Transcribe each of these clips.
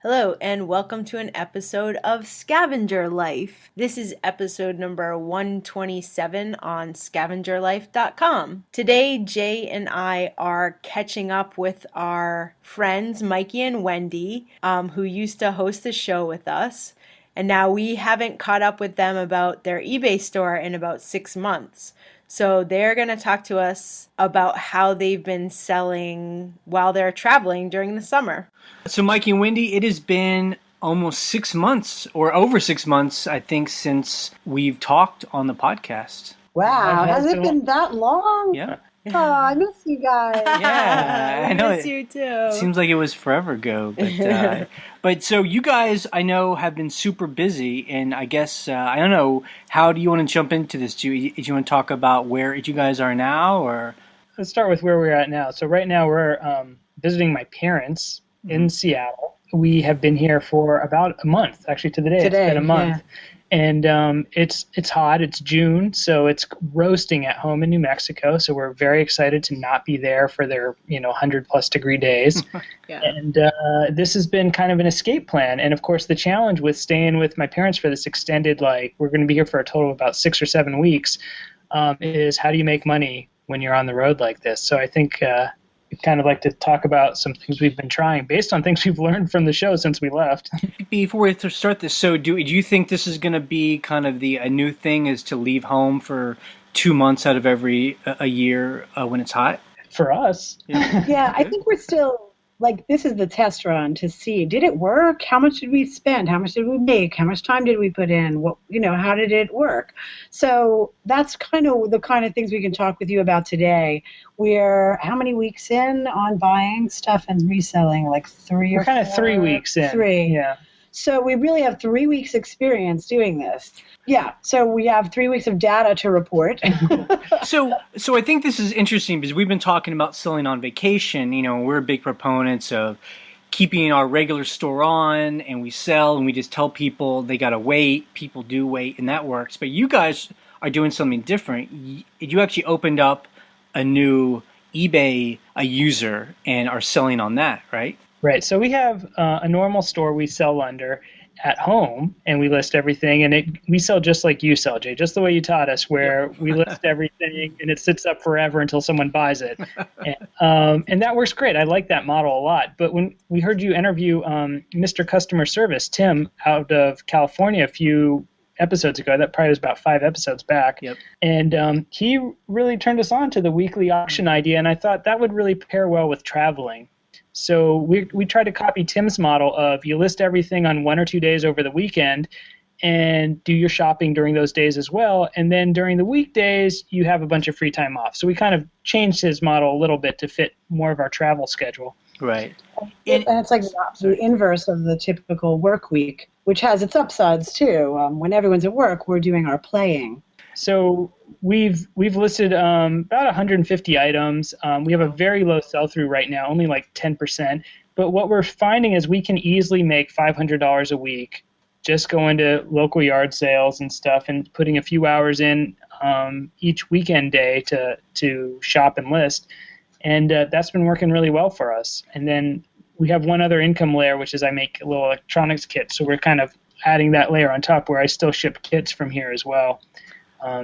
Hello, and welcome to an episode of Scavenger Life. This is episode number 127 on scavengerlife.com. Today, Jay and I are catching up with our friends, Mikey and Wendy, who used to host the show with us. And now we haven't caught up with them about their eBay store in about 6 months. So they're going to talk to us about how they've been selling while they're traveling during the summer. So Mikey and Wendy, it has been almost 6 months or over 6 months, I think, since we've talked on the podcast. Wow, has it been that long? Yeah. Oh, I miss you guys. Yeah, I know. I miss you too. It seems like it was forever ago. But so you guys, I know, have been super busy, and I guess, I don't know, how do you want to jump into this? Do you want to talk about where you guys are now, or? Let's start with where we're at now. So right now we're visiting my parents in Seattle. We have been here for about a month. Actually, to the day, it's been a month. Yeah. And it's hot. It's June, so it's roasting at home in New Mexico. So we're very excited to not be there for their 100+ degree days. Yeah. And this has been kind of an escape plan. And of course, the challenge with staying with my parents for this extended, we're going to be here for a total of about 6 or 7 weeks, is how do you make money when you're on the road like this? So I think we'd kind of like to talk about some things we've been trying based on things we've learned from the show since we left. Before we start this, so do you think this is going to be kind of a new thing, is to leave home for 2 months out of every a year when it's hot? For us. Yeah, I think we're still, this is the test run to see, did it work? How much did we spend? How much did we make? How much time did we put in? What, how did it work? So that's kind of the kind of things we can talk with you about today. We're how many weeks in on buying stuff and reselling? 3 or 4? We're kind of 3 weeks in. 3. Yeah. So we really have 3 weeks experience doing this. Yeah, so we have 3 weeks of data to report. So I think this is interesting because we've been talking about selling on vacation. We're big proponents of keeping our regular store on, and we sell, and we just tell people they got to wait. People do wait, and that works. But you guys are doing something different. You actually opened up a new eBay user and are selling on that, right? Right. So we have a normal store we sell under at home, and we list everything, and we sell just like you sell, Jay, just the way you taught us, where we list everything and it sits up forever until someone buys it. And that works great. I like that model a lot. But when we heard you interview Mr. Customer Service, Tim, out of California a few episodes ago, that probably was about 5 episodes back. Yep. And he really turned us on to the weekly auction idea, and I thought that would really pair well with traveling. So we try to copy Tim's model of you list everything on 1 or 2 days over the weekend and do your shopping during those days as well. And then during the weekdays, you have a bunch of free time off. So we kind of changed his model a little bit to fit more of our travel schedule. Right. And it's the inverse of the typical work week, which has its upsides too. When everyone's at work, we're doing our playing. So we've listed about 150 items. We have a very low sell-through right now, only 10%. But what we're finding is we can easily make $500 a week just going to local yard sales and stuff and putting a few hours in each weekend day to shop and list. And that's been working really well for us. And then we have one other income layer, which is I make little electronics kits. So we're kind of adding that layer on top where I still ship kits from here as well.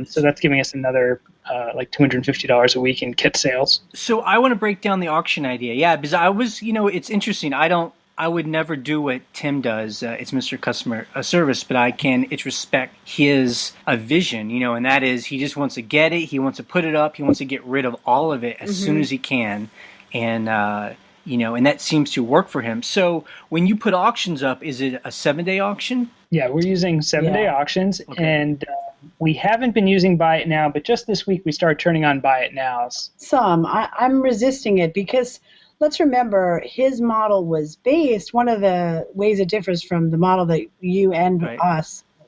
So that's giving us another $250 a week in kit sales. So I want to break down the auction idea. Yeah, because I was, it's interesting. I would never do what Tim does. It's Mr. Customer Service, but it's respect his vision, and that is he just wants to get it. He wants to put it up. He wants to get rid of all of it as soon as he can. And, and that seems to work for him. So when you put auctions up, is it a 7-day auction? Yeah, we're using 7-day auctions. Okay. And we haven't been using Buy It Now, but just this week we started turning on Buy It Nows. I'm resisting it because let's remember his model was based, one of the ways it differs from the model that you and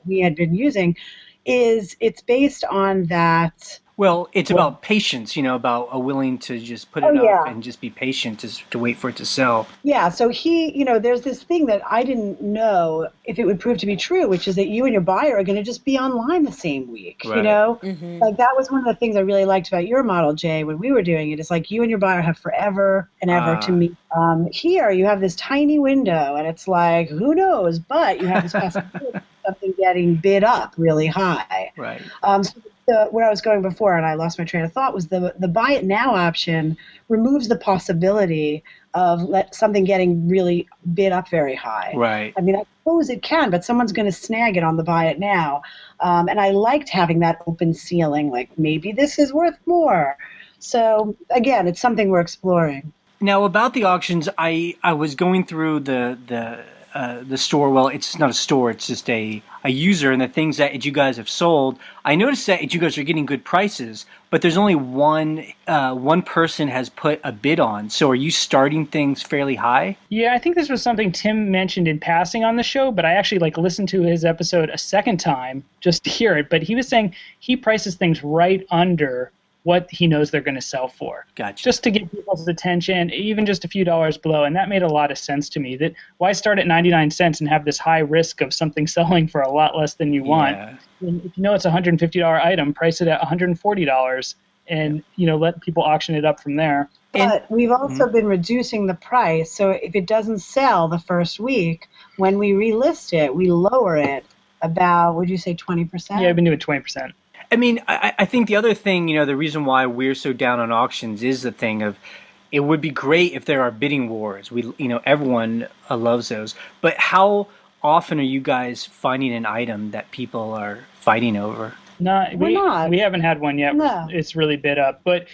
we had been using, is it's based on that Well, it's about patience, about a willing to just put it up and just be patient to wait for it to sell. Yeah, so there's this thing that I didn't know if it would prove to be true, which is that you and your buyer are going to just be online the same week, right. Like that was one of the things I really liked about your model, Jay, when we were doing it. It's like you and your buyer have forever and ever to meet. Here you have this tiny window, and it's like, who knows, but you have this possibility of something getting bid up really high. Right. Where I was going before, and I lost my train of thought, was the buy it now option removes the possibility of something getting really bid up very high. Right. I mean, I suppose it can, but someone's going to snag it on the buy it now. And I liked having that open ceiling, like maybe this is worth more. So again, it's something we're exploring. Now about the auctions, I was going through the store. Well, it's not a store; it's just a user, and the things that you guys have sold. I noticed that you guys are getting good prices, but there's only one person has put a bid on. So are you starting things fairly high? Yeah, I think this was something Tim mentioned in passing on the show, but I actually listened to his episode a second time just to hear it. But he was saying he prices things right under what he knows they're going to sell for. Gotcha. Just to get people's attention, even just a few dollars below. And that made a lot of sense to me. That why start at 99 cents and have this high risk of something selling for a lot less than you want? And if you know it's a $150 item, price it at $140 and let people auction it up from there. But we've also been reducing the price. So if it doesn't sell the first week, when we relist it, we lower it about, would you say 20%? Yeah, I've been doing 20%. I mean, I think the other thing, the reason why we're so down on auctions is the thing of it would be great if there are bidding wars. Everyone loves those. But how often are you guys finding an item that people are fighting over? We haven't had one yet. No. It's really bid up. But,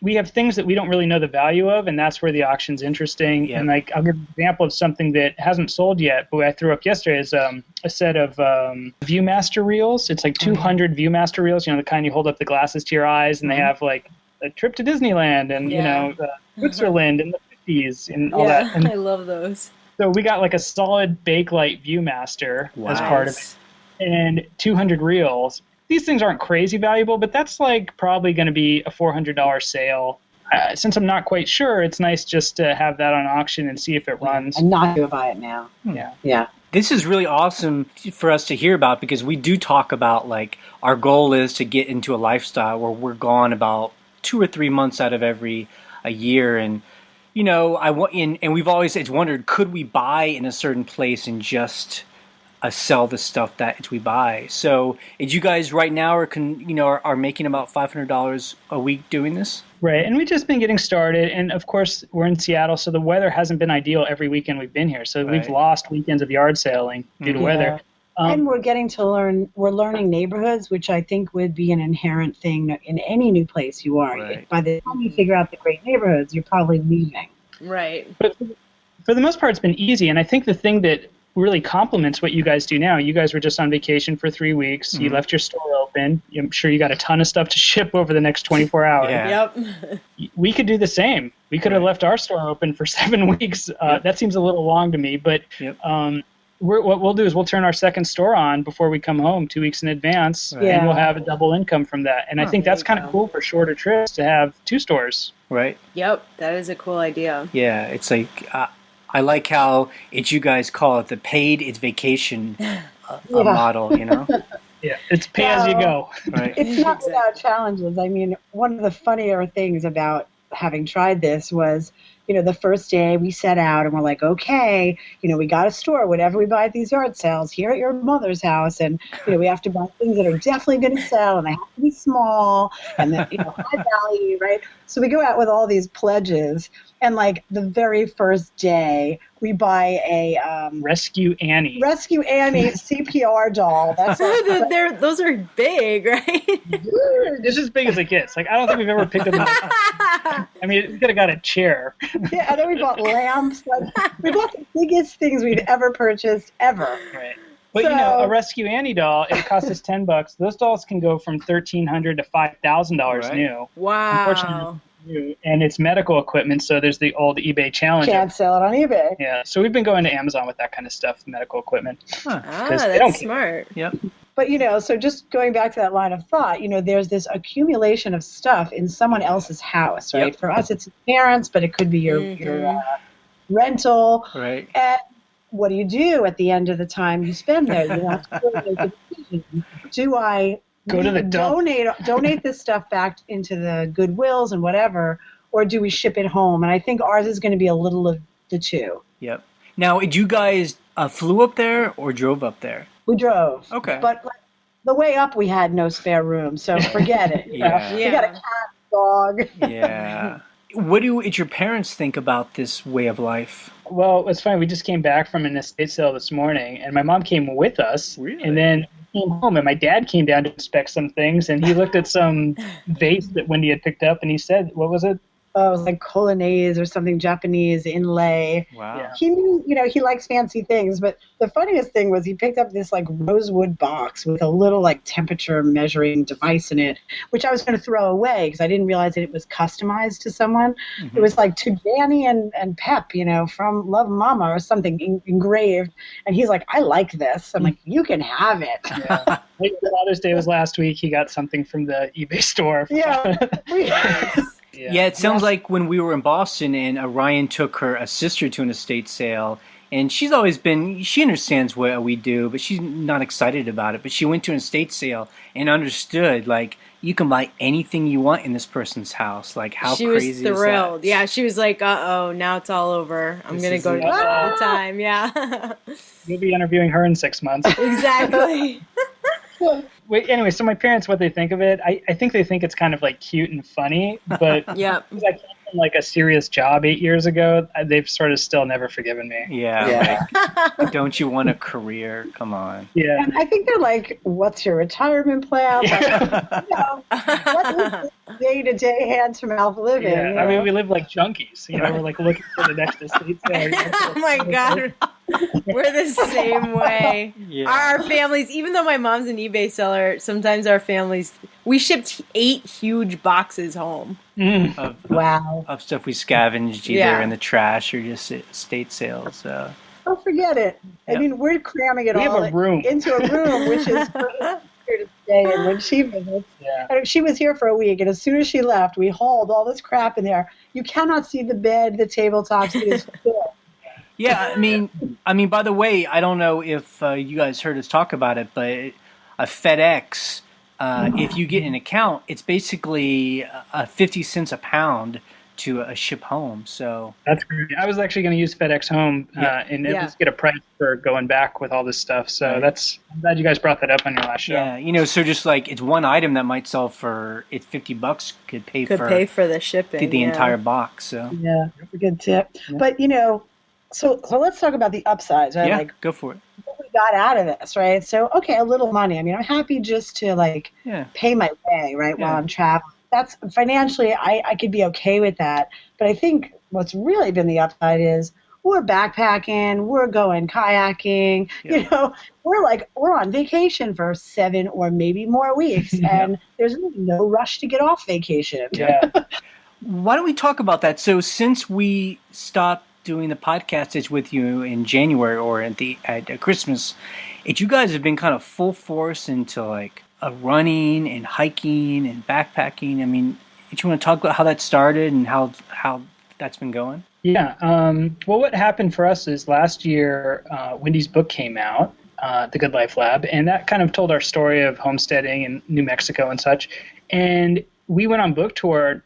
we have things that we don't really know the value of, and that's where the auction's interesting. Yep. And I'll give an example of something that hasn't sold yet, but I threw up yesterday is a set of Viewmaster reels. It's 200 Viewmaster reels, the kind you hold up the glasses to your eyes, and they have a trip to Disneyland and Switzerland in the 50s and all that. And I love those. so we got a solid Bakelite Viewmaster as part of it, and 200 reels. These things aren't crazy valuable, but that's probably going to be a $400 sale. Since I'm not quite sure, it's nice just to have that on auction and see if it runs. And not to buy it now. Yeah. This is really awesome for us to hear about because we do talk about our goal is to get into a lifestyle where we're gone about 2 or 3 months out of every a year. And, and we've always wondered, could we buy in a certain place and just sell the stuff that we buy? So, you guys right now are making about $500 a week doing this? Right, and we've just been getting started, and of course we're in Seattle, so the weather hasn't been ideal every weekend we've been here. So we've lost weekends of yard sailing due to weather. And we're getting to learn. We're learning neighborhoods, which I think would be an inherent thing in any new place you are. Right. By the time you figure out the great neighborhoods, you're probably leaving. Right. But for the most part, it's been easy, and I think the thing that really complements what you guys do now. You guys were just on vacation for 3 weeks. You left your store open. I'm sure you got a ton of stuff to ship over the next 24 hours. Yeah. Yep. We could do the same. We could have left our store open for 7 weeks. That seems a little long to me, but what we'll do is we'll turn our second store on before we come home 2 weeks in advance, and we'll have a double income from that. And I think that's kind of cool for shorter trips to have 2 stores. Right. Yep, that is a cool idea. Yeah, it's I like how you guys call it the paid vacation model, Yeah, it's pay as you go. Right. It's not without challenges. I mean, one of the funnier things about having tried this was, the first day we set out and we're like, okay, we got to store whatever we buy at these yard sales here at your mother's house. And, we have to buy things that are definitely going to sell and they have to be small and that, high value, right? So we go out with all these pledges. And the very first day, we buy a Rescue Annie CPR doll. That's those are big, right? It's as big as it gets. I don't think we've ever picked up. I mean, we could have got a chair. Yeah, and then we bought lamps. We bought the biggest things we've ever purchased ever. Right. But a Rescue Annie doll, it costs us $10. Those dolls can go from $1,300 to $5,000 new. Wow. Unfortunately, and it's medical equipment, so there's the old eBay challenge. Can't sell it on eBay. Yeah, so we've been going to Amazon with that kind of stuff, medical equipment. That's smart. Yep. But, so just going back to that line of thought, there's this accumulation of stuff in someone else's house, right? Yep. For us, it's parents, but it could be your rental. Right. And what do you do at the end of the time you spend there? You have to really make a decision. Do I go to the donate this stuff back into the Goodwills and whatever, or do we ship it home? And I think ours is going to be a little of the two. Yep. Now, did you guys flew up there or drove up there? We drove. Okay. But the way up, we had no spare room, so forget it. We got a cat, dog. Yeah. What do your parents think about this way of life? Well, it's funny. We just came back from an estate sale this morning, and my mom came with us. Really? And then we came home, and my dad came down to inspect some things, and he looked at some vase that Wendy had picked up, and he said, what was it? It was like Colonnaise or something Japanese inlay. Wow. Yeah. He knew, he likes fancy things, but the funniest thing was he picked up this like rosewood box with a little like temperature measuring device in it, which I was going to throw away because I didn't realize that it was customized to someone. Mm-hmm. It was like to Danny and Pep, from Love Mama or something engraved. And he's like, I like this. I'm like, you can have it. Yeah. Father's Day was last week. He got something from the eBay store. Yeah. Yeah, it sounds like when we were in Boston and Ryan took her sister to an estate sale, and she understands what we do, but she's not excited about it. But she went to an estate sale and understood, like, you can buy anything you want in this person's house. Like, how crazy is that? She was thrilled. Yeah, she was like, uh-oh, now it's all over. I'm going to go all the time. Yeah. You'll be interviewing her in 6 months. Exactly. Wait, anyway, so my parents, what they think of it, I think they think it's kind of like cute and funny, but yeah. Because I came from like a serious job 8 years ago, they've sort of still never forgiven me. Yeah. Like, don't you want a career? Come on. Yeah. And I think they're like, what's your retirement plan? What is day-to-day hand-to-mouth living? Yeah. I mean, we live like junkies. We're like looking for the next estate sale. Oh my God. We're the same way. Yeah. Our families, even though my mom's an eBay seller, sometimes our families, we shipped 8 huge boxes home. Of stuff we scavenged either in the trash or just estate sales. Oh, forget it. I mean, we're cramming it all into a room, which is here to stay. And when she visits, she was here for a week, and as soon as she left, we hauled all this crap in there. You cannot see the bed, the tabletops. It is full. Yeah, I mean. By the way, I don't know if you guys heard us talk about it, but a FedEx, if you get an account, it's basically 50 cents a pound to ship home. So that's great. I was actually going to use FedEx Home and at least get a price for going back with all this stuff. So I'm glad you guys brought that up on your last show. Yeah, so just like it's one item that might sell for $50 could pay for the shipping, the entire box. So yeah, that's a good tip. Yeah. But so let's talk about the upsides, right? Yeah, like, go for it. What we got out of this, right? So, okay, a little money. I mean, I'm happy just to pay my way, right, while I'm traveling. That's financially, I could be okay with that. But I think what's really been the upside is we're backpacking, we're going kayaking, we're on vacation for 7 or maybe more weeks, and there's really no rush to get off vacation. Yeah. Why don't we talk about that? So since we stopped doing the podcast with you in January or at Christmas, you guys have been kind of full force into like running and hiking and backpacking. I mean, do you want to talk about how that started and how that's been going? Yeah. Well, what happened for us is last year, Wendy's book came out, The Good Life Lab, and that kind of told our story of homesteading in New Mexico and such. And we went on book tour.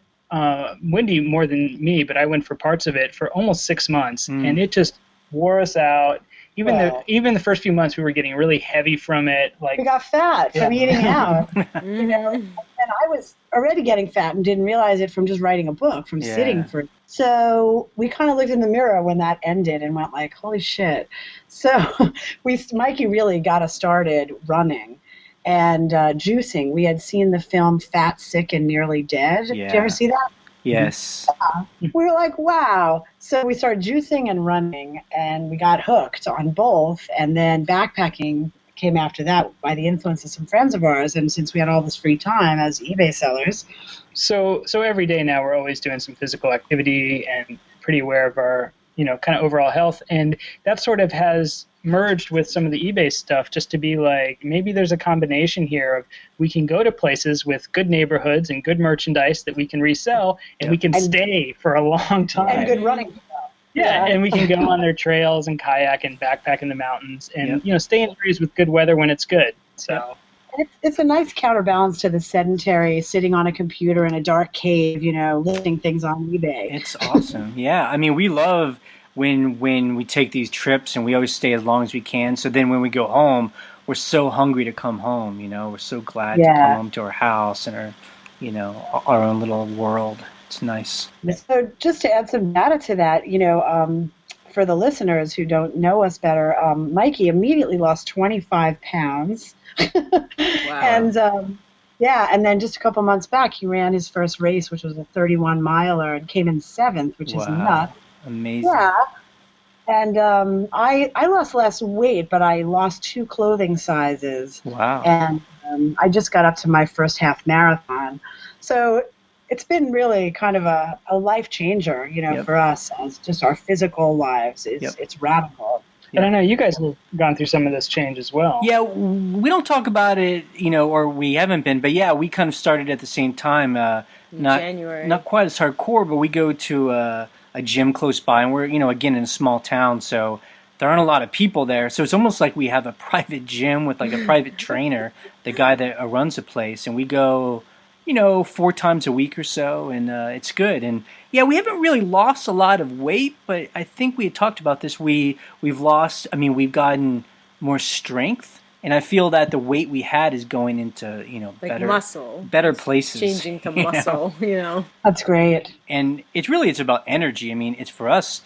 Wendy more than me, but I went for parts of it for almost 6 months, and it just wore us out. Even the first few months, we were getting really heavy from it. Like we got fat from eating out, and I was already getting fat and didn't realize it from just writing a book, from sitting for. So we kind of looked in the mirror when that ended and went like, "Holy shit!" So Mikey really got us started running. And juicing. We had seen the film Fat, Sick, and Nearly Dead. Yeah. Did you ever see that? Yes. We were like, wow. So we started juicing and running, and we got hooked on both. And then backpacking came after that by the influence of some friends of ours. And since we had all this free time as eBay sellers. So every day now we're always doing some physical activity and pretty aware of our kind of overall health. And that sort of has merged with some of the eBay stuff just to be like, maybe there's a combination here of we can go to places with good neighborhoods and good merchandise that we can resell, and we can stay for a long time. And good running. Yeah, and we can go on their trails and kayak and backpack in the mountains and, stay in areas with good weather when it's good. So it's a nice counterbalance to the sedentary sitting on a computer in a dark cave, listing things on eBay. It's awesome. Yeah, I mean, we love when we take these trips, and we always stay as long as we can. So then when we go home, we're so hungry to come home. We're so glad to come home to our house and our own little world. It's nice. So just to add some data to that, for the listeners who don't know us better, Mikey immediately lost 25 pounds. Wow. And and then just a couple months back, he ran his first race, which was a 31-miler, and came in 7th, which is nuts. Amazing. Yeah. And I lost less weight, but I lost 2 clothing sizes. Wow. And I just got up to my first half marathon. So it's been really kind of a life changer, for us as just our physical lives. It's radical. And I know you guys have gone through some of this change as well. Yeah, we don't talk about it, or we haven't been, but yeah, we kind of started at the same time. January. Not quite as hardcore, but we go to a gym close by, and we're, again, in a small town, so there aren't a lot of people there. So it's almost like we have a private gym with like a private trainer, the guy that runs the place, and we go, 4 times a week or so, and it's good. And yeah, we haven't really lost a lot of weight, but I think we had talked about this. We've gotten more strength, and I feel that the weight we had is going into, like muscle, better places, changing to muscle, That's great. And it's about energy. I mean, it's for us,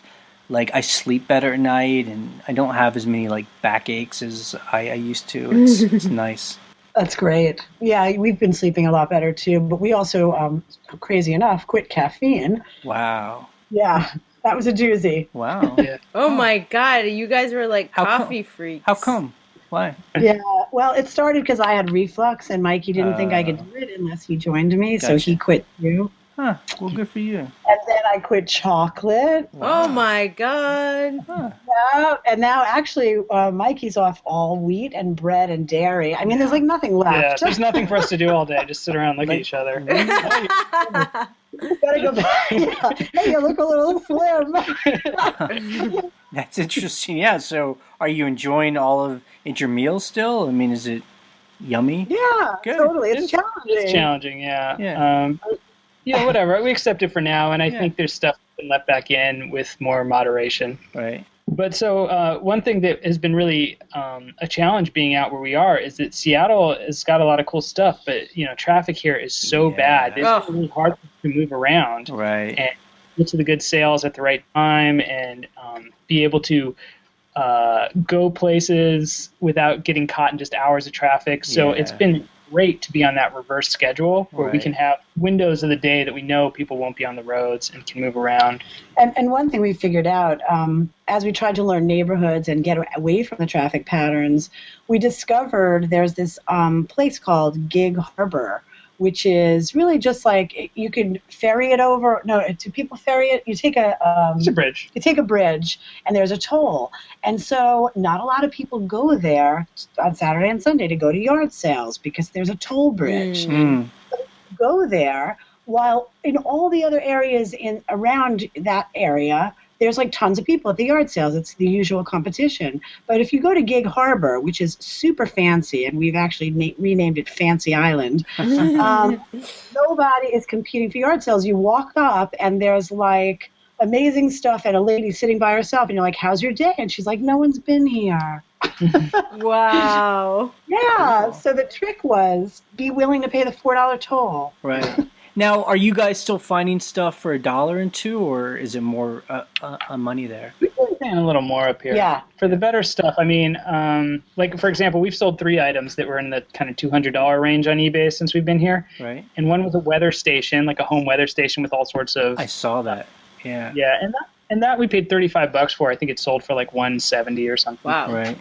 like I sleep better at night, and I don't have as many like backaches as I used to. It's nice. That's great. Yeah, we've been sleeping a lot better too, but we also, crazy enough, quit caffeine. Wow. Yeah, that was a doozy. Wow. Yeah. Oh my God, you guys were like coffee freaks. How come? Why? Yeah, well, it started because I had reflux, and Mikey didn't think I could do it unless he joined me, so he quit too. Huh. Well, good for you. And then I quit chocolate. Wow. Oh my God. Huh. Yeah, and now actually Mikey's off all wheat and bread and dairy. I mean, there's like nothing left. Yeah, there's nothing for us to do all day. Just sit around and look at each other. Gotta go back. Yeah. Hey, you look a little slim. That's interesting. Yeah. So, are you enjoying your meals still? I mean, is it yummy? Yeah, Good. totally. It's challenging. It's challenging. Yeah. Yeah. Whatever. We accept it for now, and I think there's stuff that can let back in with more moderation. Right. But so one thing that has been really a challenge being out where we are is that Seattle has got a lot of cool stuff, but traffic here is so bad. It's really hard to move around, Right. and get to the good sales at the right time, and be able to go places without getting caught in just hours of traffic. So it's been great to be on that reverse schedule where we can have windows of the day that we know people won't be on the roads and can move around. And one thing we figured out, as we tried to learn neighborhoods and get away from the traffic patterns, we discovered there's this place called Gig Harbor, which is really just like you can ferry it over. No, do people ferry it? You take it's a bridge. You take a bridge, and there's a toll. And so not a lot of people go there on Saturday and Sunday to go to yard sales because there's a toll bridge. Mm. So you go there, while in all the other areas around that area, there's like tons of people at the yard sales. It's the usual competition. But if you go to Gig Harbor, which is super fancy, and we've actually renamed it Fancy Island, nobody is competing for yard sales. You walk up, and there's like amazing stuff, and a lady sitting by herself, and you're like, how's your day? And she's like, no one's been here. Wow. Yeah, so the trick was be willing to pay the $4 toll. Right. Now, are you guys still finding stuff for $1 and $2, or is it more money there? We're paying a little more up here. Yeah. For the better stuff, I mean, like, for example, we've sold 3 items that were in the kind of $200 range on eBay since we've been here. Right. And one was a weather station, like a home weather station with all sorts of... I saw that. Yeah. Yeah, and that we paid $35 for. I think it sold for like $170 or something. Wow. Right.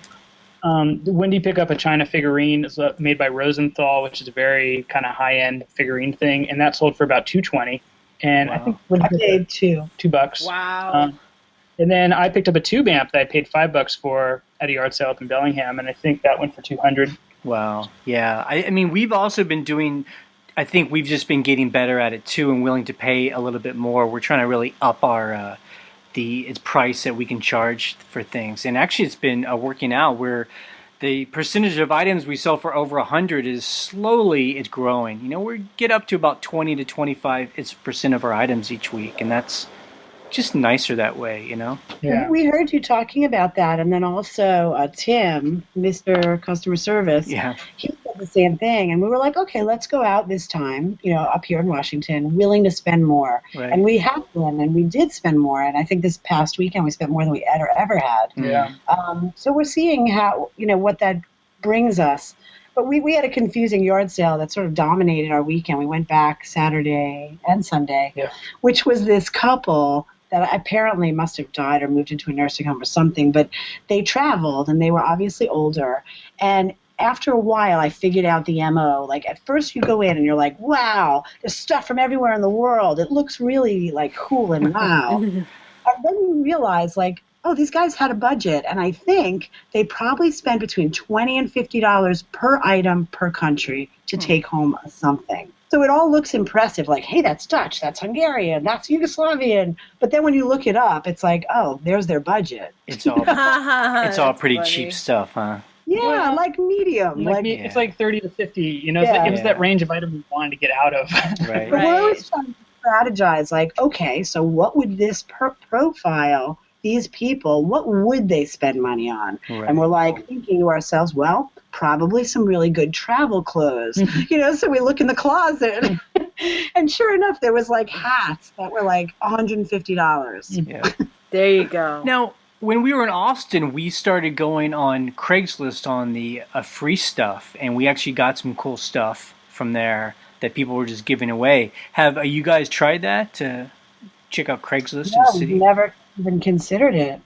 Wendy picked up a China figurine made by Rosenthal, which is a very kind of high-end figurine thing, and that sold for about $220. And I think I paid $2. $2. Wow. And then I picked up a tube amp that I paid $5 for at a yard sale up in Bellingham, and I think that went for $200. Wow. Yeah. I mean, we've also been doing. I think we've just been getting better at it too, and willing to pay a little bit more. We're trying to really up our the price that we can charge for things, and actually, it's been working out. Where the percentage of items we sell for over 100 is slowly it's growing. You know, we get up to about 20 to 25% of our items each week, and that's just nicer that way, you know? Yeah. We heard you talking about that, and then also Tim, Mr. Customer Service, he said the same thing, and we were like, okay, let's go out this time, you know, up here in Washington, willing to spend more. Right. And we have been, and we did spend more, and I think this past weekend we spent more than we ever had. Yeah. So we're seeing how, you know, what that brings us. But we had a confusing yard sale that sort of dominated our weekend. We went back Saturday and Sunday, which was this couple that apparently must have died or moved into a nursing home or something, but they traveled and they were obviously older. And after a while, I figured out the MO. Like, at first you go in and you're like, wow, there's stuff from everywhere in the world. It looks really, like, cool and wow. And then you realize, like, oh, these guys had a budget, and I think they probably spent between $20 and $50 per item per country to take home something. So it all looks impressive, like, hey, that's Dutch, that's Hungarian, that's Yugoslavian. But then when you look it up, it's like, oh, there's their budget. It's all pretty cheap stuff, huh? Yeah, well, like medium. It's like 30 to 50. You know, it was that range of items we wanted to get out of. Right. But we're always trying to strategize, like, okay, so what would this profile, these people, what would they spend money on? Right. And we're like thinking to ourselves, well, probably some really good travel clothes. You know, so we look in the closet, and sure enough, there was like hats that were like $150. Yeah. There you go. Now, when we were in Austin, we started going on Craigslist on the free stuff, and we actually got some cool stuff from there that people were just giving away. Have you guys tried that to check out Craigslist in the city? No, never even considered it.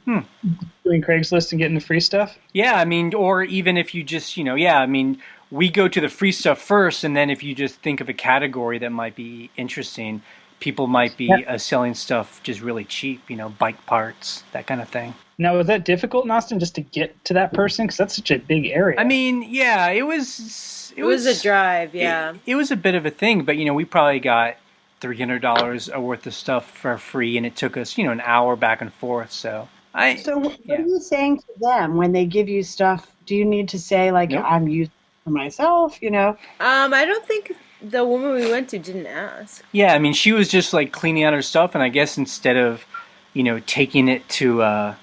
Doing Craigslist and getting the free stuff? Yeah, I mean, or even if you just, you know, I mean, we go to the free stuff first, and then if you just think of a category that might be interesting, people might be selling stuff just really cheap, you know, bike parts, that kind of thing. Now, was that difficult in Austin just to get to that person? Because that's such a big area. I mean, yeah, it was a drive, yeah. It was a bit of a thing, but, you know, we probably got $300 worth of stuff for free, and it took us, you know, an hour back and forth. So what are you saying to them when they give you stuff? Do you need to say, like, nope, I'm using it for myself, you know? I don't think the woman we went to didn't ask. Yeah, I mean, she was just like cleaning out her stuff, and I guess instead of, you know, taking it to a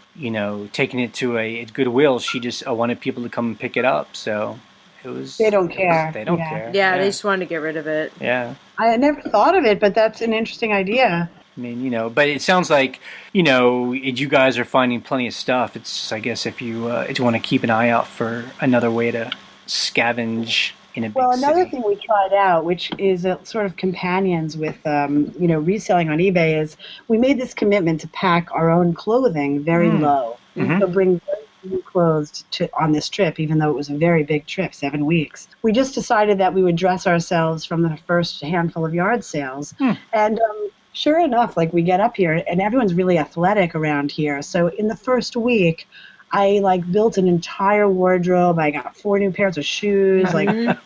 Goodwill, she just wanted people to come and pick it up. So they don't care. They don't care. Yeah, they just wanted to get rid of it. Yeah. I never thought of it, but that's an interesting idea. I mean, you know, but it sounds like, you know, you guys are finding plenty of stuff. It's just, I guess, if you want to keep an eye out for another way to scavenge in a big city. Well, another thing we tried out, which is a sort of companions with, you know, reselling on eBay, is we made this commitment to pack our own clothing very low. So bring new clothes on this trip, even though it was a very big trip, 7 weeks. We just decided that we would dress ourselves from the first handful of yard sales. And sure enough, like, we get up here, and everyone's really athletic around here. So in the first week, I, like, built an entire wardrobe. I got 4 new pairs of shoes. Like, so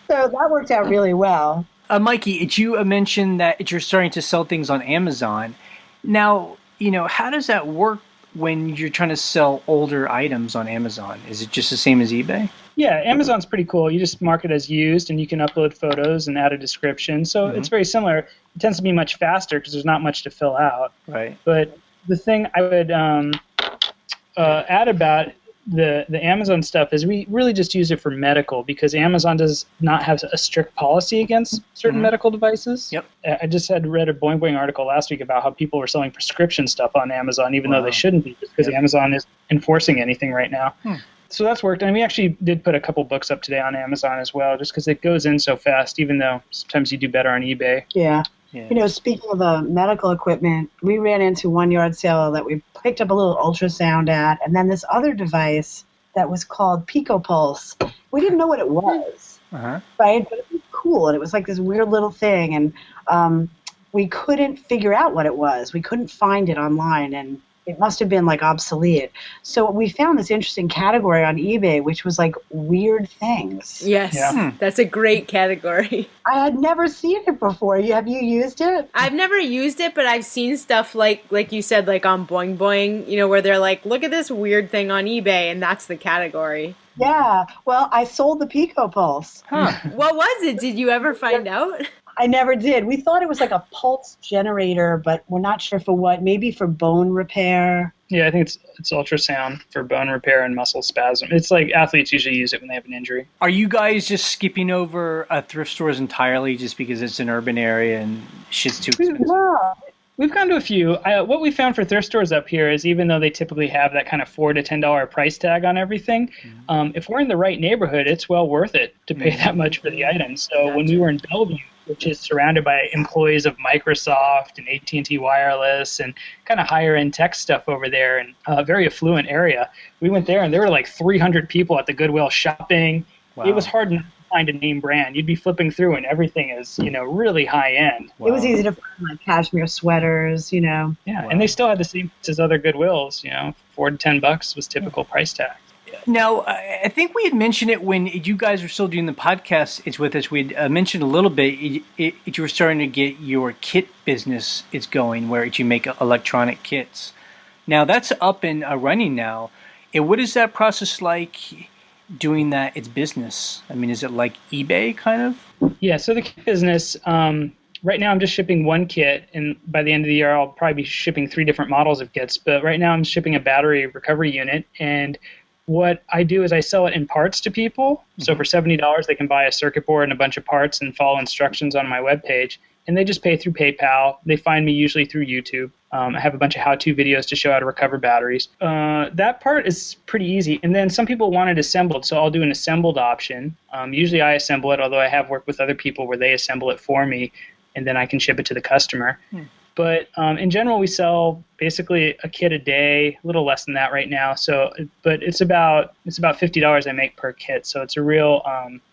that worked out really well. Mikey, you mentioned that you're starting to sell things on Amazon. Now, you know, how does that work when you're trying to sell older items on Amazon? Is it just the same as eBay? Yeah, Amazon's pretty cool. You just mark it as used, and you can upload photos and add a description. So it's very similar. It tends to be much faster because there's not much to fill out. Right. But the thing I would add about the Amazon stuff is we really just use it for medical, because Amazon does not have a strict policy against certain medical devices. Yep. I just had read a Boing Boing article last week about how people were selling prescription stuff on Amazon, even though they shouldn't be, just because Amazon isn't enforcing anything right now. So that's worked. And we actually did put a couple books up today on Amazon as well, just because it goes in so fast, even though sometimes you do better on eBay. Yeah. You know, speaking of the medical equipment, we ran into one yard sale that we picked up a little ultrasound at, and then this other device that was called PicoPulse. We didn't know what it was, right? But it was cool, and it was like this weird little thing, and we couldn't figure out what it was. We couldn't find it online, and it must have been like obsolete. So we found this interesting category on eBay, which was like weird things. Yes, that's a great category. I had never seen it before. Have you used it? I've never used it, but I've seen stuff like you said, like on Boing Boing, where they're like, look at this weird thing on eBay, and that's the category. Yeah. Well, I sold the Pico Pulse. Huh. What was it? Did you ever find out? I never did. We thought it was like a pulse generator, but we're not sure for what. Maybe for bone repair. Yeah, I think it's ultrasound for bone repair and muscle spasm. It's like athletes usually use it when they have an injury. Are you guys just skipping over thrift stores entirely just because it's an urban area and shit's too expensive? No. We've gone to a few. What we found for thrift stores up here is even though they typically have that kind of $4 to $10 price tag on everything, if we're in the right neighborhood, it's well worth it to pay that much for the items. So when we were in Bellevue, which is surrounded by employees of Microsoft and AT&T Wireless and kind of higher-end tech stuff over there, and a very affluent area, we went there and there were like 300 people at the Goodwill shopping. Wow. It was hard to find a name brand. You'd be flipping through and everything is, really high end. Wow. It was easy to find like cashmere sweaters, Yeah, wow. And they still had the same as other Goodwills, $4 to $10 was typical price tag. Now, I think we had mentioned it when you guys were still doing the podcast. It's with us. We had mentioned a little bit. You were starting to get your kit business is going, where you make electronic kits. Now that's up and running now. And what is that process like? Doing that, it's business. I mean, is it like eBay kind of? Yeah. So the kit business. Right now, I'm just shipping one kit, and by the end of the year, I'll probably be shipping 3 different models of kits. But right now, I'm shipping a battery recovery unit, and what I do is I sell it in parts to people. Mm-hmm. So for $70, they can buy a circuit board and a bunch of parts and follow instructions on my webpage. And they just pay through PayPal. They find me usually through YouTube. I have a bunch of how-to videos to show how to recover batteries. That part is pretty easy. And then some people want it assembled, so I'll do an assembled option. Usually I assemble it, although I have worked with other people where they assemble it for me, and then I can ship it to the customer. But in general, we sell basically a kit a day, a little less than that right now. So, but it's about $50 I make per kit. So it's a real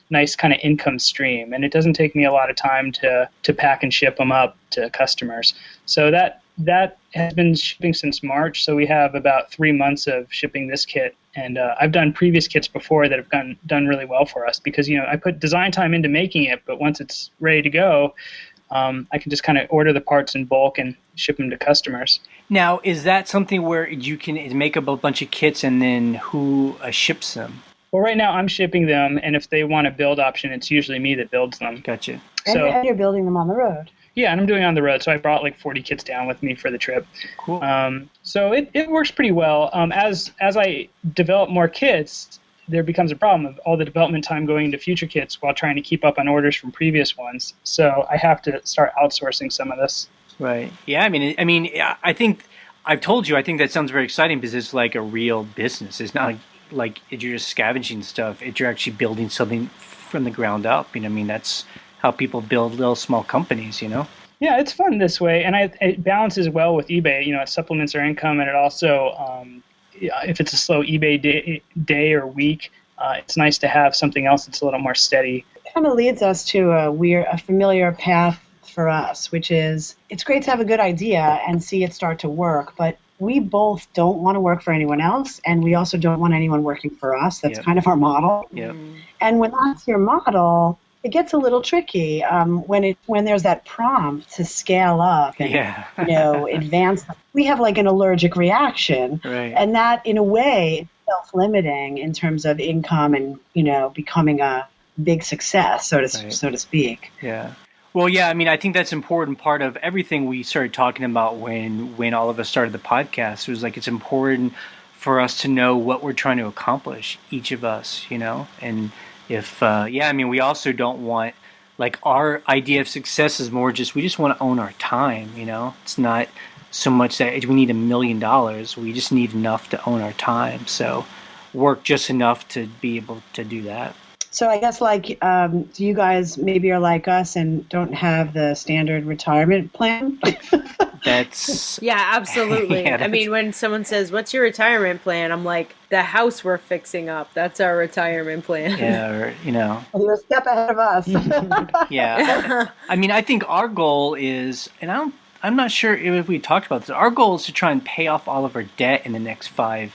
nice kind of income stream, and it doesn't take me a lot of time to pack and ship them up to customers. So that has been shipping since March. So we have about 3 months of shipping this kit. And I've done previous kits before that have done really well for us because I put design time into making it, but once it's ready to go, I can just kind of order the parts in bulk and ship them to customers. Now, is that something where you can make up a bunch of kits and then who ships them? Well, right now I'm shipping them, and if they want a build option, it's usually me that builds them. Gotcha. And you're building them on the road. Yeah, and I'm doing it on the road, so I brought like 40 kits down with me for the trip. Cool. So it works pretty well. As I develop more kits, there becomes a problem of all the development time going into future kits while trying to keep up on orders from previous ones. So I have to start outsourcing some of this. Right. Yeah. I mean, I think I've told you. I think that sounds very exciting because it's like a real business. It's not like you're just scavenging stuff. You're actually building something from the ground up. That's how people build little small companies. Yeah, it's fun this way, and it balances well with eBay. It supplements our income, and it also. If it's a slow eBay day or week, it's nice to have something else that's a little more steady. It kind of leads us to a familiar path for us, which is it's great to have a good idea and see it start to work, but we both don't want to work for anyone else, and we also don't want anyone working for us. That's kind of our model. Yep. And when that's your model, it gets a little tricky when there's that prompt to scale up and advance. We have like an allergic reaction, right. And that in a way is self-limiting in terms of income and becoming a big success, so to speak. Yeah. Well, yeah. I think that's an important part of everything we started talking about when all of us started the podcast. It was like it's important for us to know what we're trying to accomplish, each of us, and. If we also don't want, like, our idea of success is more just we just want to own our time. It's not so much that we need $1 million. We just need enough to own our time. So work just enough to be able to do that. So I guess you guys maybe are like us and don't have the standard retirement plan. That's absolutely. Yeah, when someone says, "What's your retirement plan?" I'm like, "The house we're fixing up. That's our retirement plan." Yeah, You're a step ahead of us. Yeah. I think our goal is, and I don't I'm not sure if we talked about this. Our goal is to try and pay off all of our debt in the next 5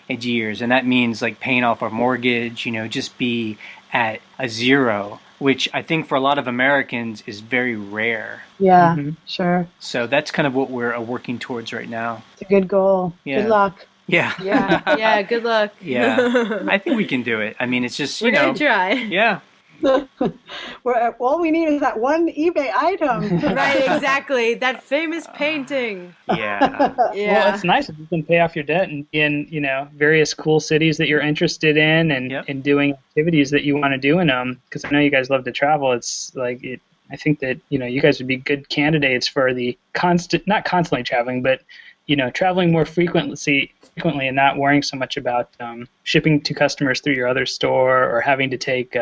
years. And that means like paying off our mortgage, just be at a zero, which I think for a lot of Americans is very rare. Yeah, sure. So that's kind of what we're working towards right now. It's a good goal. Yeah. Good luck. Yeah. Yeah, good luck. Yeah. I think we can do it. I mean, it's just, We're going to try. Yeah. All we need is that one eBay item. Right, exactly. That famous painting. Yeah. Well, it's nice if you can pay off your debt in various cool cities that you're interested in and doing activities that you want to do in them. Because I know you guys love to travel. It's like I think that you guys would be good candidates for the not constantly traveling, but traveling more frequently and not worrying so much about shipping to customers through your other store or having to take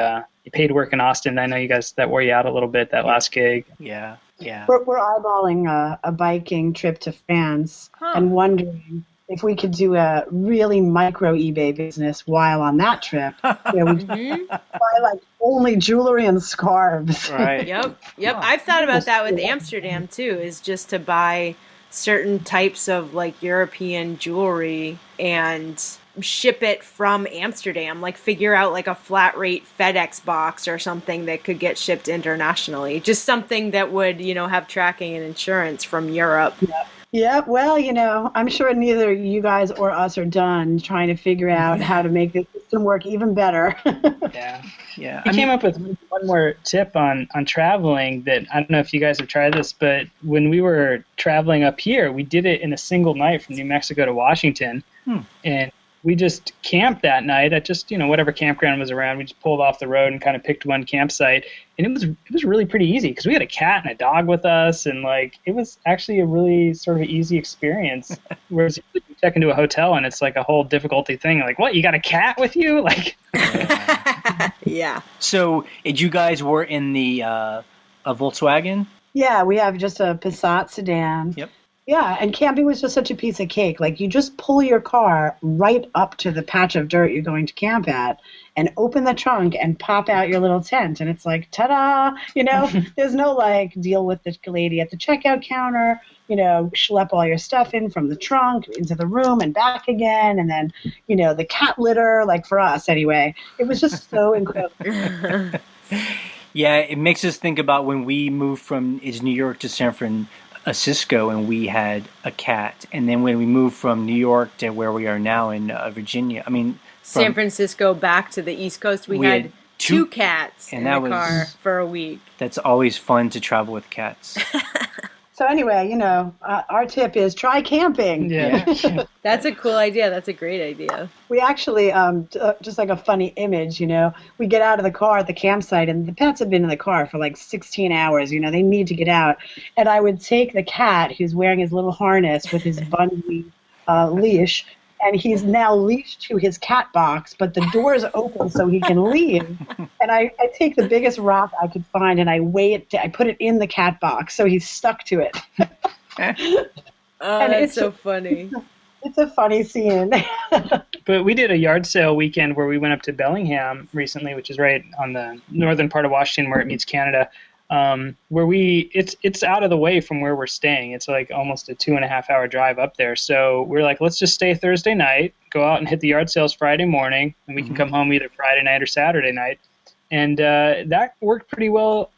paid work in Austin. I know you guys, that wore you out a little bit, that last gig. Yeah. We're eyeballing a biking trip to France and wondering if we could do a really micro eBay business while on that trip. We buy like only jewelry and scarves. Right. Yep. I've thought about that with Amsterdam too, is just to buy certain types of like European jewelry and ship it from Amsterdam, like figure out like a flat rate FedEx box or something that could get shipped internationally. Just something that would, have tracking and insurance from Europe. Yeah, well, I'm sure neither you guys or us are done trying to figure out how to make this system work even better. Yeah. I came up with one more tip on traveling that I don't know if you guys have tried this, but when we were traveling up here, we did it in a single night from New Mexico to Washington. And we just camped that night at just, whatever campground was around. We just pulled off the road and kind of picked one campsite. And it was really pretty easy because we had a cat and a dog with us. And it was actually a really sort of easy experience. Whereas you check into a hotel and it's like a whole difficulty thing. Like, what, you got a cat with you? Yeah. So you guys were in the a Volkswagen? Yeah, we have just a Passat sedan. Yep. Yeah, and camping was just such a piece of cake. Like, you just pull your car right up to the patch of dirt you're going to camp at and open the trunk and pop out your little tent. And it's like, ta-da! There's no, deal with the lady at the checkout counter, schlep all your stuff in from the trunk into the room and back again. And then, the cat litter, for us anyway. It was just so incredible. Yeah, it makes us think about when we moved from New York to San Francisco, and we had a cat, and then when we moved from New York to where we are now in Virginia, San Francisco back to the East Coast, we had two cats in the car for a week. That's always fun to travel with cats. So anyway, our tip is try camping. Yeah. That's a cool idea. That's a great idea. We actually, just like a funny image, we get out of the car at the campsite and the pets have been in the car for 16 hours. They need to get out. And I would take the cat who's wearing his little harness with his bungee leash, and he's now leashed to his cat box, but the door is open so he can leave. And I take the biggest rock I could find and I I put it in the cat box so he's stuck to it. Oh, and it's so funny. It's a funny scene. But we did a yard sale weekend where we went up to Bellingham recently, which is right on the northern part of Washington where it meets Canada. Where it's out of the way from where we're staying. It's almost a 2.5 hour drive up there. So we're like, let's just stay Thursday night, go out and hit the yard sales Friday morning, and we can come home either Friday night or Saturday night. And that worked pretty well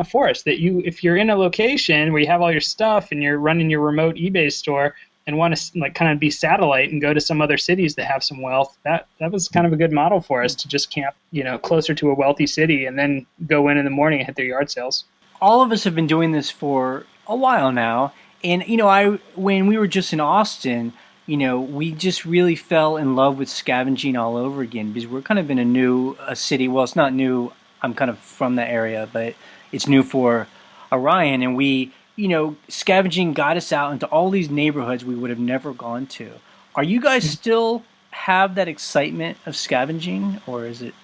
for us. That if you're in a location where you have all your stuff and you're running your remote eBay store and want to kind of be satellite and go to some other cities that have some wealth, that was kind of a good model for us to just camp, closer to a wealthy city and then go in the morning and hit their yard sales. All of us have been doing this for a while now. And, when we were just in Austin, we just really fell in love with scavenging all over again because we're kind of in a new city. Well, it's not new. I'm kind of from that area, but it's new for Orion. And we, scavenging got us out into all these neighborhoods we would have never gone to. Are you guys still have that excitement of scavenging, or is it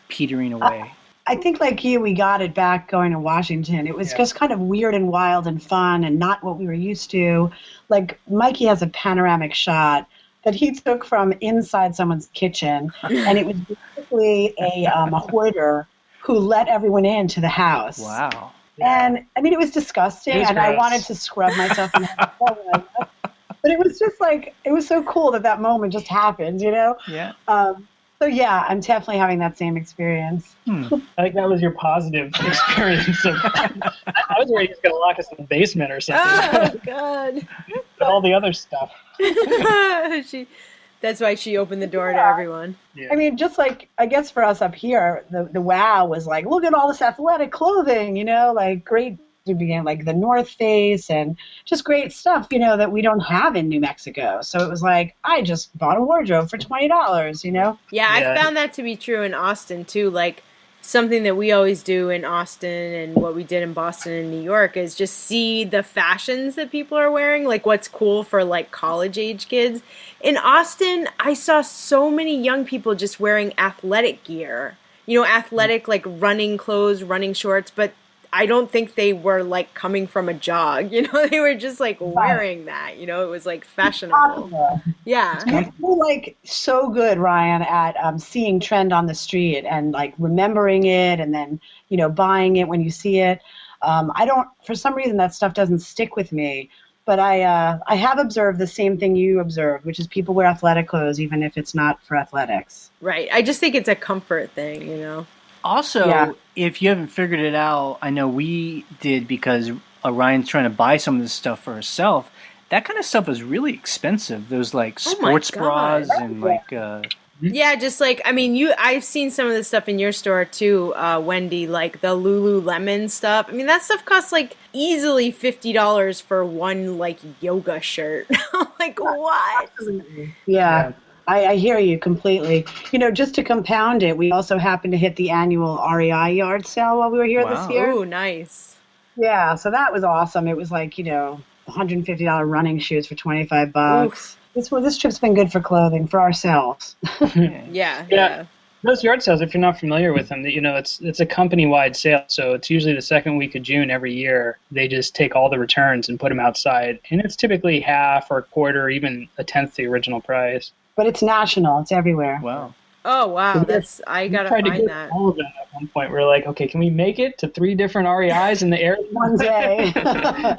petering away? I think like you, we got it back going to Washington. It was just kind of weird and wild and fun and not what we were used to. Like Mikey has a panoramic shot that he took from inside someone's kitchen, and it was basically a hoarder who let everyone into the house. Wow. And I mean, it was disgusting, It was and gross. I wanted to scrub myself. But it was just like, it was so cool that moment just happened, you know? Yeah. So yeah, I'm definitely having that same experience. I think that was your positive experience. I was worried he was going to lock us in the basement or something. Oh, God. But all the other stuff. That's why she opened the door to everyone. Yeah. I mean, just like, I guess for us up here, the wow was like, look at all this athletic clothing, you know, like great, like the North Face and just great stuff, you know, that we don't have in New Mexico. So it was like, I just bought a wardrobe for $20, you know? Yeah, I found that to be true in Austin, too. Like, something that we always do in Austin and what we did in Boston and New York is just see the fashions that people are wearing, like what's cool for like college-age kids. In Austin, I saw so many young people just wearing athletic gear. You know, athletic, like running clothes, running shorts, but I don't think they were like coming from a jog, you know, they were just like wearing that, you know, it was like fashionable. Yeah. You're like so good, Ryan, at seeing trend on the street and like remembering it and then, you know, buying it when you see it. I don't, for some reason that stuff doesn't stick with me, but I have observed the same thing you observed, which is people wear athletic clothes even if it's not for athletics. Right. I just think it's a comfort thing, you know. Also, if you haven't figured it out, I know we did because Ryan's trying to buy some of this stuff for herself. That kind of stuff is really expensive. Those like sports bras and like. Yeah, just like, I mean, I've seen some of this stuff in your store too, Wendy, like the Lululemon stuff. I mean, that stuff costs like easily $50 for one like yoga shirt. Like, what? Yeah. I hear you completely. You know, just to compound it, we also happened to hit the annual REI yard sale while we were here this year. Oh, nice. Yeah, so that was awesome. It was like, you know, $150 running shoes for $25. This trip's been good for clothing, for ourselves. Yeah. Those yard sales, if you're not familiar with them, you know, it's a company-wide sale. So it's usually the second week of June every year. They just take all the returns and put them outside. And it's typically half or a quarter, or even a tenth the original price. But it's national. It's everywhere. Wow. Oh, wow. I got to find that. All of them at one point. We're like, okay, can we make it to 3 different REIs in the area? One day.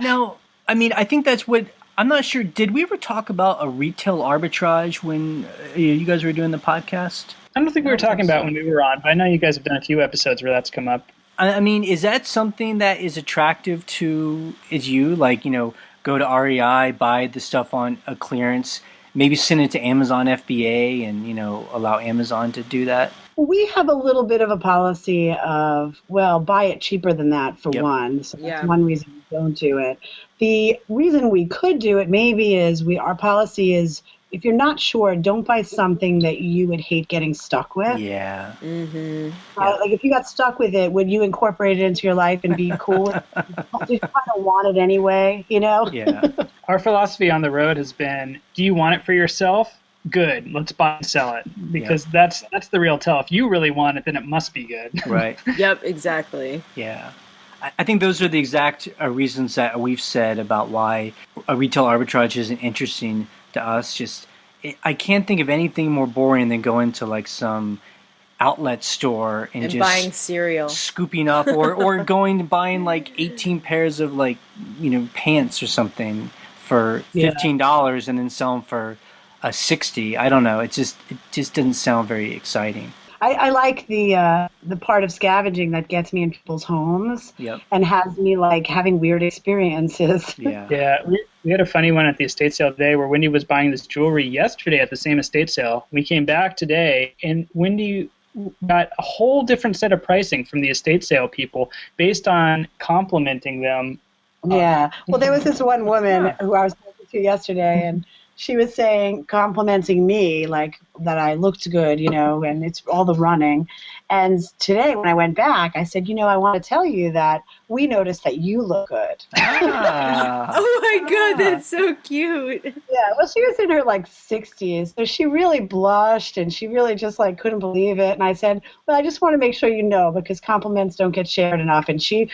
No, I mean, I think that's what, I'm not sure. Did we ever talk about a retail arbitrage when you guys were doing the podcast? I don't think we were talking about when we were on, but I know you guys have done a few episodes where that's come up. I mean, is that something that is attractive to you? Like, you know, go to REI, buy the stuff on a clearance, maybe send it to Amazon FBA and, you know, allow Amazon to do that? We have a little bit of a policy of, well, buy it cheaper than that for one. So that's one reason we don't do it. The reason we could do it maybe is our policy is, if you're not sure, don't buy something that you would hate getting stuck with. Yeah. Mm-hmm. Like if you got stuck with it, would you incorporate it into your life and be cool with it? You kind of want it anyway, you know? Yeah. Our philosophy on the road has been, do you want it for yourself? Good. Let's buy and sell it. Because that's the real tell. If you really want it, then it must be good. Right. Yep, exactly. Yeah. I think those are the exact reasons that we've said about why a retail arbitrage isn't interesting to us. Just, I can't think of anything more boring than going to like some outlet store and just buying cereal, scooping up, or going and buying like 18 pairs of like, you know, pants or something for $15 and then sell them for $60. I don't know. It just doesn't sound very exciting. I like the part of scavenging that gets me in people's homes and has me like having weird experiences. Yeah. We had a funny one at the estate sale today where Wendy was buying this jewelry yesterday at the same estate sale. We came back today and Wendy got a whole different set of pricing from the estate sale people based on complimenting them. Yeah. Well, there was this one woman who I was talking to yesterday, and she was complimenting me, like that I looked good, you know, and it's all the running. And today when I went back, I said, you know, I want to tell you that we noticed that you look good. Oh my God, that's so cute. Yeah, well, she was in her like 60s, so she really blushed and she really just like couldn't believe it. And I said, well, I just want to make sure you know, because compliments don't get shared enough. And she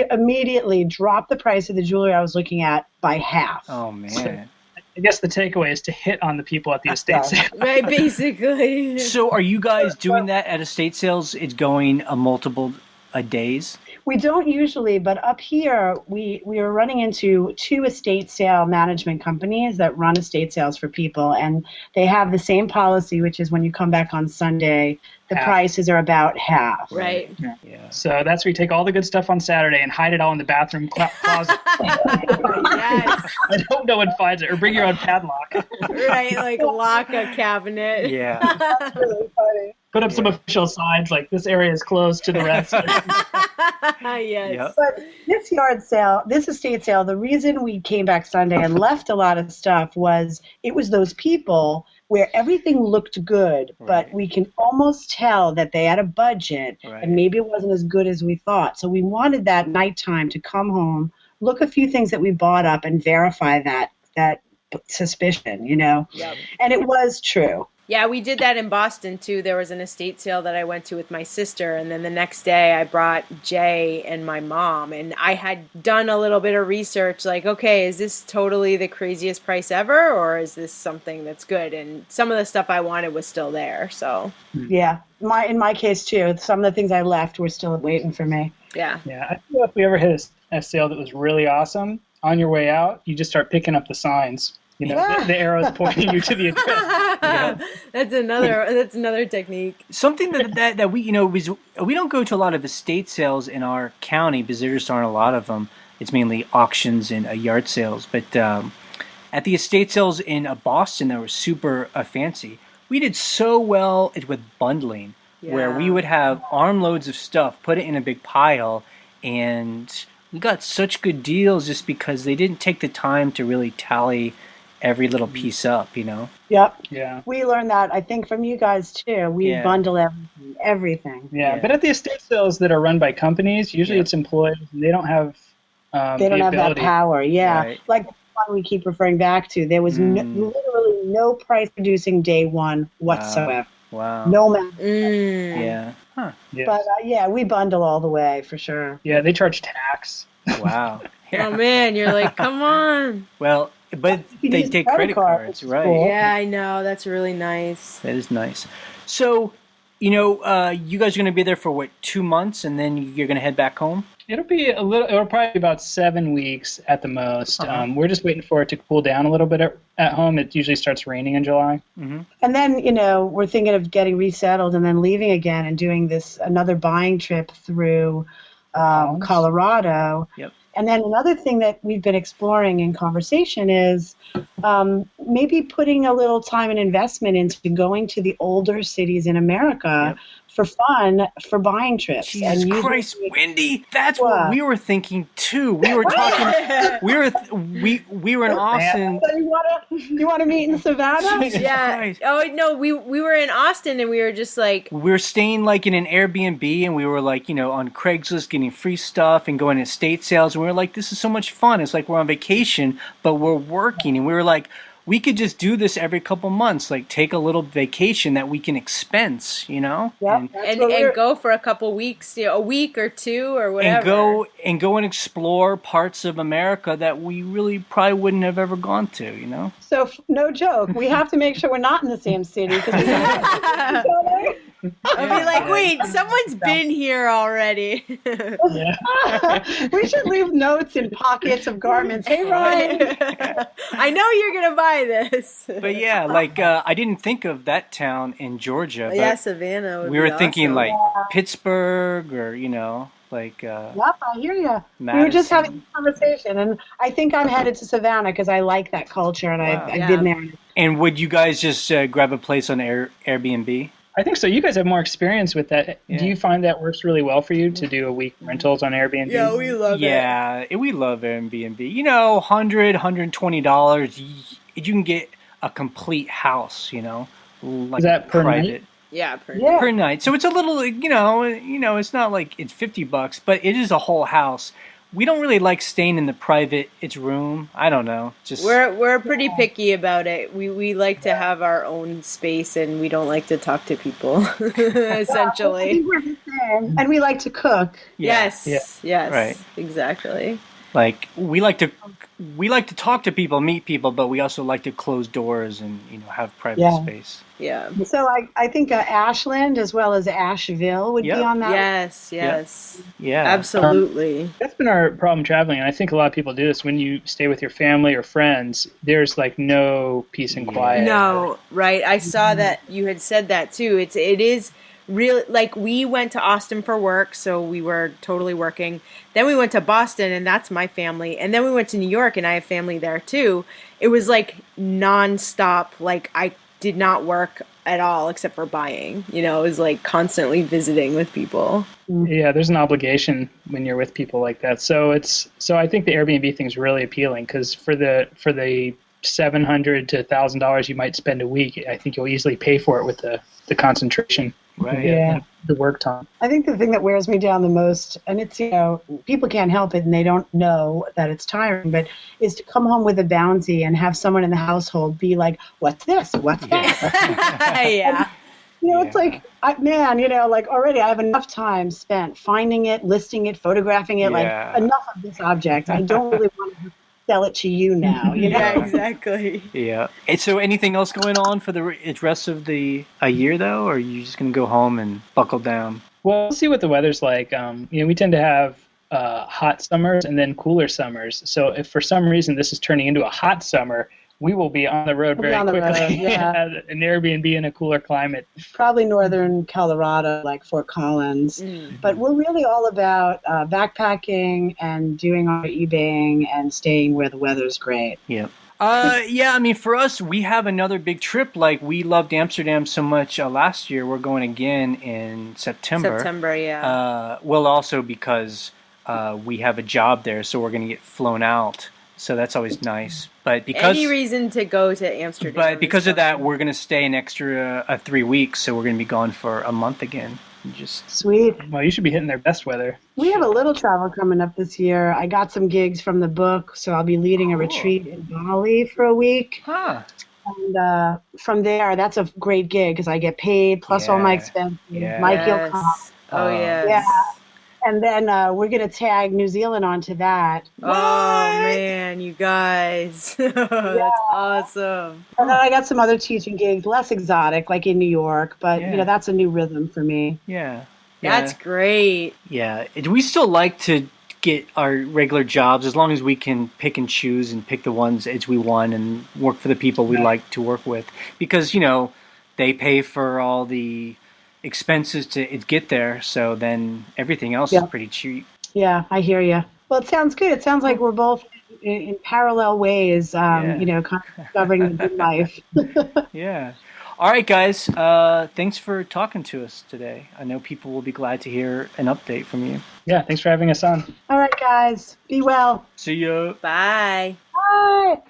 immediately dropped the price of the jewelry I was looking at by half. Oh man. I guess the takeaway is to hit on the people at the estate sale. Right, basically. So are you guys doing that at estate sales? It's going a multiple days? We don't usually, but up here we are running into 2 estate sale management companies that run estate sales for people, and they have the same policy, which is when you come back on Sunday, the prices are about half. Right. Yeah. So that's where you take all the good stuff on Saturday and hide it all in the bathroom closet. Yes. And hope no one finds it, or bring your own padlock. Right, like lock a cabinet. Yeah. That's really funny. Put up some official signs like this area is closed to the rest. Yes. Yep. But this estate sale, the reason we came back Sunday and left a lot of stuff was it was those people where everything looked good, but we can almost tell that they had a budget and maybe it wasn't as good as we thought. So we wanted that nighttime to come home, look a few things that we bought up and verify that suspicion, Yep. And it was true. Yeah, we did that in Boston, too. There was an estate sale that I went to with my sister, and then the next day I brought Jay and my mom, and I had done a little bit of research, like, okay, is this totally the craziest price ever, or is this something that's good? And some of the stuff I wanted was still there, so. Yeah, in my case, too, some of the things I left were still waiting for me. Yeah. Yeah, I feel if we ever hit a sale that was really awesome, on your way out, you just start picking up the signs. The arrows pointing you to the address. Yeah. That's another technique. Something that we we don't go to a lot of estate sales in our county because there just aren't a lot of them. It's mainly auctions and yard sales. But at the estate sales in Boston that were super fancy, we did so well with bundling, where we would have armloads of stuff, put it in a big pile, and we got such good deals just because they didn't take the time to really tally every little piece up, Yep. Yeah. We learned that, I think, from you guys, too. We bundle everything. Yeah, but at the estate sales that are run by companies, usually it's employees, and they don't have that power, Right. Like the one we keep referring back to, there was literally no price reducing day one whatsoever. Wow. No matter. Yeah. Huh. Yeah. But, we bundle all the way, for sure. Yeah, they charge tax. Wow. Yeah. Oh, man, you're like, come on. Well, but they take credit cards, right? Cool. Yeah, I know. That's really nice. That is nice. So, you guys are going to be there for 2 months, and then you're going to head back home? It'll probably be about 7 weeks at the most. We're just waiting for it to cool down a little bit at home. It usually starts raining in July. Mm-hmm. And then, we're thinking of getting resettled and then leaving again and doing another buying trip through Colorado. Yep. And then another thing that we've been exploring in conversation is maybe putting a little time and investment into going to the older cities in America for fun, for buying trips. Jesus Christ, Wendy, that's what we were thinking too. We were talking. we were in Austin. So you want to meet in Savannah? Jesus Yeah. Christ. Oh no, we were in Austin and we were just like we were staying in an Airbnb and we were on Craigslist getting free stuff and going to estate sales and we were like, this is so much fun. It's like we're on vacation, but we're working, and we were like, we could just do this every couple months, take a little vacation that we can expense, Yeah. and go for a couple weeks, a week or two or whatever. And go and explore parts of America that we really probably wouldn't have ever gone to, So, no joke, we have to make sure we're not in the same city because we have each other. I'll be like, wait, someone's been here already. We should leave notes in pockets of garments. Hey, Ryan. I know you're going to buy this. But yeah, I didn't think of that town in Georgia. But yeah, Savannah would we were be thinking awesome. Pittsburgh or, Yep, I hear you. Madison. We were just having a conversation, and I think I'm headed to Savannah because I like that culture, and I've been there. And would you guys just grab a place on Airbnb? I think so. You guys have more experience with that. Yeah. Do you find that works really well for you to do a week rentals on Airbnb? Yeah, we love it. Yeah, we love Airbnb. $100, $120, you can get a complete house, Is that per private. night? Yeah, Per night. So it's a little, it's not like it's $50, but it is a whole house. We don't really like staying in the private room. I don't know. Just we're pretty picky about it. We like to have our own space, and we don't like to talk to people. Essentially, I think we're the same. And we like to cook. Yes. Right. Exactly. We like to we like to talk to people, meet people, but we also like to close doors and, have private space. Yeah. So I think Ashland as well as Asheville would be on that. Yes. Yep. Yeah. Absolutely. That's been our problem traveling, and I think a lot of people do this. When you stay with your family or friends, there's like no peace and quiet. No, right. I saw that you had said that too. It is really, like, we went to Austin for work, so we were totally working. Then we went to Boston, and that's my family. And then we went to New York, and I have family there too. It was like nonstop. Like, I did not work at all except for buying. It was like constantly visiting with people. Yeah, there's an obligation when you're with people like that. So I think the Airbnb thing is really appealing because for the $700 to $1,000 you might spend a week, I think you'll easily pay for it with the concentration. Right. Yeah. The work time. I think the thing that wears me down the most, and it's, people can't help it and they don't know that it's tiring, but is to come home with a bounty and have someone in the household be like, what's this? What's that? Yeah. It's like, like already I have enough time spent finding it, listing it, photographing it, like enough of this object. I don't really want to sell it to you now. Yeah, exactly. Yeah. And so anything else going on for the rest of the year, though, or are you just going to go home and buckle down? Well, we'll see what the weather's like. We tend to have hot summers and then cooler summers. So if for some reason this is turning into a hot summer, we will be on the road very quickly. An Airbnb in a cooler climate. Probably northern Colorado, like Fort Collins. But we're really all about backpacking and doing our eBaying and staying where the weather's great. Yeah. For us, we have another big trip. Like, we loved Amsterdam so much last year. We're going again in September. Well, also because we have a job there, so we're going to get flown out. So that's always nice. But because any reason to go to Amsterdam. But because of that, we're going to stay an extra 3 weeks. So we're going to be gone for a month again. Sweet. Well, you should be hitting their best weather. We have a little travel coming up this year. I got some gigs from the book, so I'll be leading a retreat in Bali for a week. Huh. And from there, that's a great gig because I get paid plus all my expenses. Yeah. Mikey will come. Oh, yes. Yeah. And then we're going to tag New Zealand onto that. Oh, man, you guys. That's awesome. And then I got some other teaching gigs, less exotic, like in New York. But, that's a new rhythm for me. Yeah. That's great. Yeah. We still like to get our regular jobs as long as we can pick and choose and pick the ones we want and work for the people we like to work with. Because, they pay for all the expenses to get there, so then everything else is pretty cheap. Yeah, I hear you. Well, it sounds good. It sounds like we're both in parallel ways, kind of discovering the good life. Yeah. All right, guys. Thanks for talking to us today. I know people will be glad to hear an update from you. Yeah, thanks for having us on. All right, guys. Be well. See ya. Bye. Bye.